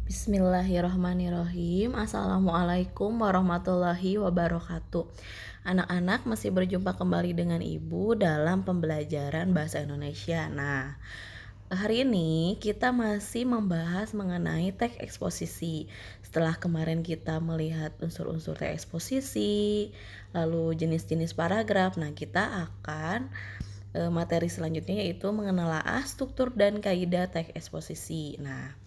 Bismillahirrahmanirrahim. Assalamualaikum warahmatullahi wabarakatuh. Anak-anak masih berjumpa kembali dengan Ibu dalam pembelajaran bahasa Indonesia. Nah, hari ini kita masih membahas mengenai teks eksposisi. Setelah kemarin kita melihat unsur-unsur teks eksposisi, lalu jenis-jenis paragraf. Nah, kita akan materi selanjutnya yaitu mengenal struktur dan kaidah teks eksposisi. Nah,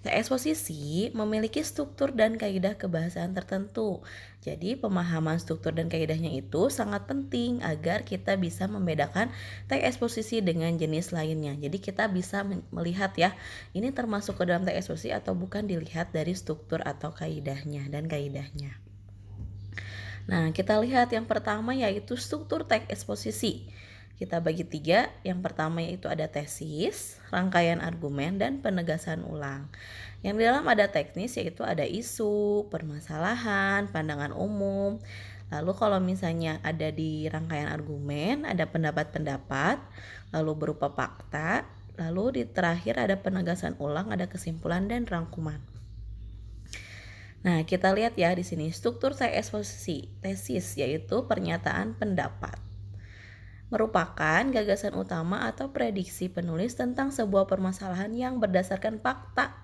teks eksposisi memiliki struktur dan kaidah kebahasaan tertentu. Jadi, pemahaman struktur dan kaidahnya itu sangat penting agar kita bisa membedakan teks eksposisi dengan jenis lainnya. Jadi, kita bisa melihat ya, ini termasuk ke dalam teks eksposisi atau bukan dilihat dari struktur atau kaidahnya dan kaidahnya. Nah, kita lihat yang pertama yaitu struktur teks eksposisi. Kita bagi 3, yang pertama yaitu ada tesis, rangkaian argumen, dan penegasan ulang. Yang di dalam ada teknis yaitu ada isu, permasalahan, pandangan umum. Lalu kalau misalnya ada di rangkaian argumen, ada pendapat-pendapat, lalu berupa fakta, lalu di terakhir ada penegasan ulang, ada kesimpulan dan rangkuman. Nah, kita lihat ya di sini struktur teks eksposisi. Tesis yaitu pernyataan pendapat. Merupakan gagasan utama atau prediksi penulis tentang sebuah permasalahan yang berdasarkan fakta.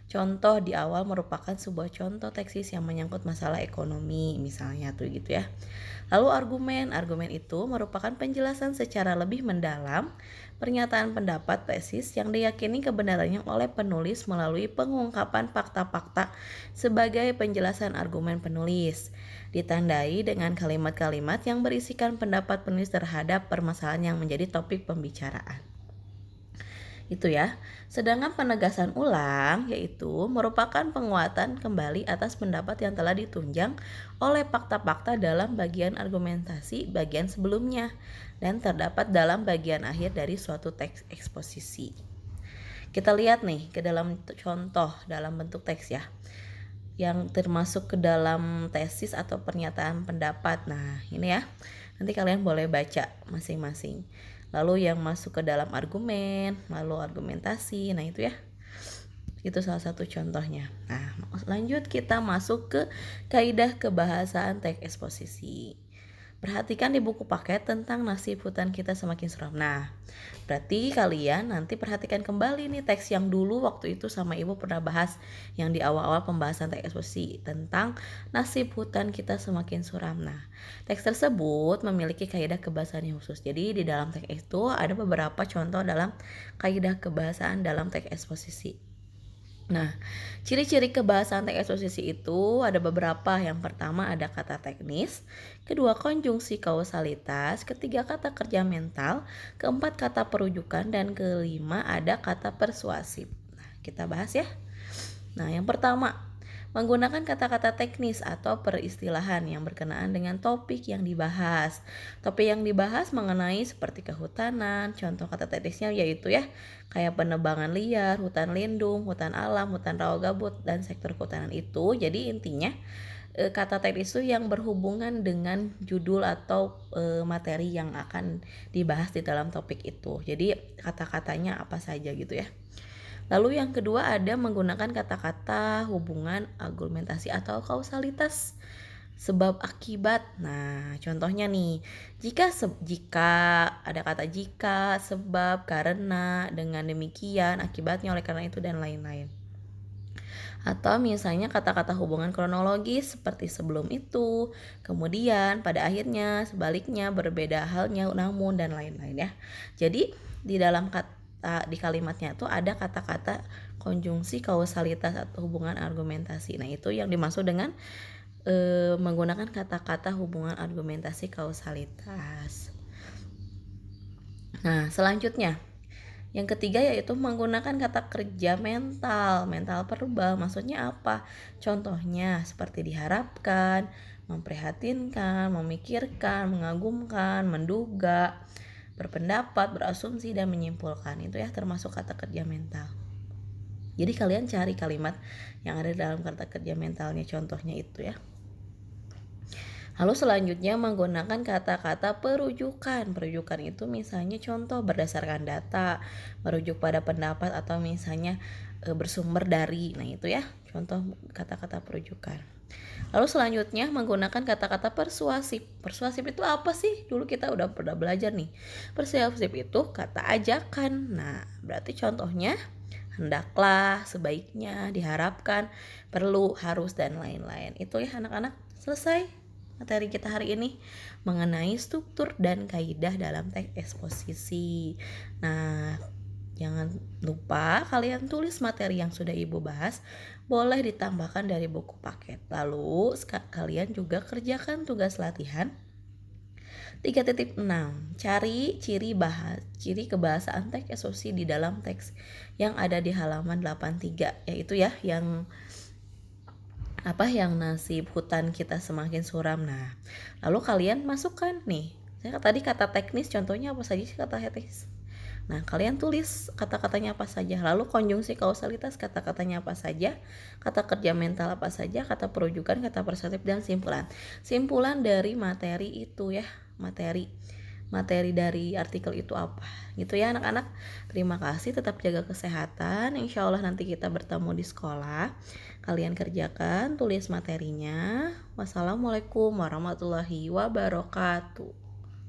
Contoh di awal merupakan sebuah contoh tesis yang menyangkut masalah ekonomi, misalnya tuh gitu ya. Lalu argumen itu merupakan penjelasan secara lebih mendalam pernyataan pendapat tesis yang diyakini kebenarannya oleh penulis melalui pengungkapan fakta-fakta sebagai penjelasan argumen penulis. Ditandai dengan kalimat-kalimat yang berisikan pendapat penulis terhadap permasalahan yang menjadi topik pembicaraan. Itu ya. Sedangkan penegasan ulang yaitu merupakan penguatan kembali atas pendapat yang telah ditunjang oleh fakta-fakta dalam bagian argumentasi bagian sebelumnya dan terdapat dalam bagian akhir dari suatu teks eksposisi. Kita lihat nih ke dalam contoh dalam bentuk teks ya, yang termasuk ke dalam tesis atau pernyataan pendapat. Nah, ini ya. Nanti kalian boleh baca masing-masing. Lalu yang masuk ke dalam argumen, lalu argumentasi. Nah, itu ya. Itu salah satu contohnya. Nah, lanjut kita masuk ke kaidah kebahasaan teks eksposisi. Perhatikan di buku paket tentang nasib hutan kita semakin suram. Nah, berarti kalian nanti perhatikan kembali nih teks yang dulu waktu itu sama Ibu pernah bahas yang di awal-awal pembahasan teks eksposisi tentang nasib hutan kita semakin suram. Nah, teks tersebut memiliki kaidah kebahasaan yang khusus. Jadi di dalam teks itu ada beberapa contoh dalam kaidah kebahasaan dalam teks eksposisi. Nah, ciri-ciri kebahasaan teks eksposisi itu ada beberapa. Yang pertama ada kata teknis, kedua konjungsi kausalitas, ketiga kata kerja mental, keempat kata perujukan, dan kelima ada kata persuasif. Nah, kita bahas ya. Nah, yang pertama menggunakan kata-kata teknis atau peristilahan yang berkenaan dengan topik yang dibahas. Topik yang dibahas mengenai seperti kehutanan, contoh kata teknisnya yaitu ya kayak penebangan liar, hutan lindung, hutan alam, hutan rawa gambut, dan sektor kehutanan itu. Jadi intinya kata teknis itu yang berhubungan dengan judul atau materi yang akan dibahas di dalam topik itu. Jadi kata-katanya apa saja gitu ya. Lalu yang kedua ada menggunakan kata-kata hubungan argumentasi atau kausalitas sebab akibat. Nah, contohnya nih, jika ada kata jika, sebab, karena, dengan demikian, akibatnya, oleh karena itu, dan lain-lain. Atau misalnya kata-kata hubungan kronologis seperti sebelum itu, kemudian, pada akhirnya, sebaliknya, berbeda halnya, namun, dan lain-lain ya. Jadi di dalam di kalimatnya itu ada kata-kata konjungsi kausalitas atau hubungan argumentasi. Nah, itu yang dimaksud dengan menggunakan kata-kata hubungan argumentasi kausalitas. Nah, selanjutnya yang ketiga yaitu menggunakan kata kerja mental verbal. Maksudnya apa? Contohnya seperti diharapkan, memprihatinkan, memikirkan, mengagumkan, menduga, berpendapat, berasumsi, dan menyimpulkan. Itu ya termasuk kata kerja mental. Jadi kalian cari kalimat yang ada dalam kata kerja mentalnya, contohnya itu ya. Lalu selanjutnya menggunakan kata-kata perujukan. Perujukan itu misalnya contoh berdasarkan data, merujuk pada pendapat, atau misalnya bersumber dari. Nah itu ya contoh kata-kata perujukan. Lalu selanjutnya menggunakan kata-kata persuasif. Persuasif itu apa sih? Dulu kita udah pernah belajar nih. Persuasif itu kata ajakan. Nah, berarti contohnya hendaklah, sebaiknya, diharapkan, perlu, harus, dan lain-lain. Itu ya anak-anak, selesai materi kita hari ini mengenai struktur dan kaidah dalam teks eksposisi. Nah, jangan lupa kalian tulis materi yang sudah Ibu bahas, boleh ditambahkan dari buku paket. Lalu kalian juga kerjakan tugas latihan 3.6. Cari ciri kebahasaan teks eksposisi di dalam teks yang ada di halaman 83, yaitu ya yang nasib hutan kita semakin suram. Nah, lalu kalian masukkan nih. Saya tadi kata teknis, contohnya apa saja sih kata teknis? Nah, kalian tulis kata-katanya apa saja. Lalu konjungsi kausalitas, kata-katanya apa saja. Kata kerja mental apa saja. Kata perujukan, kata persuasif, dan simpulan. Simpulan dari materi itu ya. Materi dari artikel itu apa. Gitu ya anak-anak. Terima kasih, tetap jaga kesehatan. Insya Allah nanti kita bertemu di sekolah. Kalian kerjakan, tulis materinya. Wassalamualaikum warahmatullahi wabarakatuh.